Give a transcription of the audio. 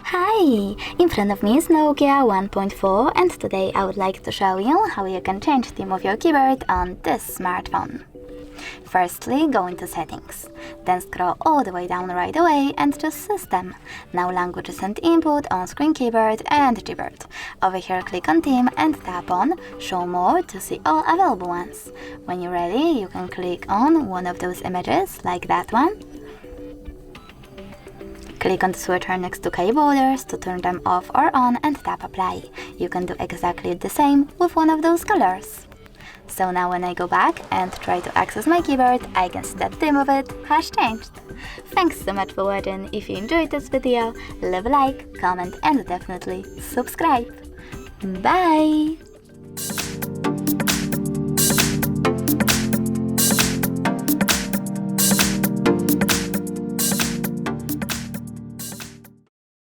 Hi! In front of me is Nokia 1.4 and today I would like to show you how you can change the theme of your keyboard on this smartphone. Firstly, go into Settings, then scroll all the way down right away and choose System. Now Languages and Input, On-Screen Keyboard and Gboard. Over here click on Theme and tap on Show More to see all available ones. When you're ready, you can click on one of those images, like that one. Click on the switcher next to keyboarders to turn them off or on and tap Apply. You can do exactly the same with one of those colors. So now when I go back and try to access my keyboard, I can see that the theme of it has changed. Thanks so much for watching. If you enjoyed this video, leave a like, comment and definitely subscribe. Bye!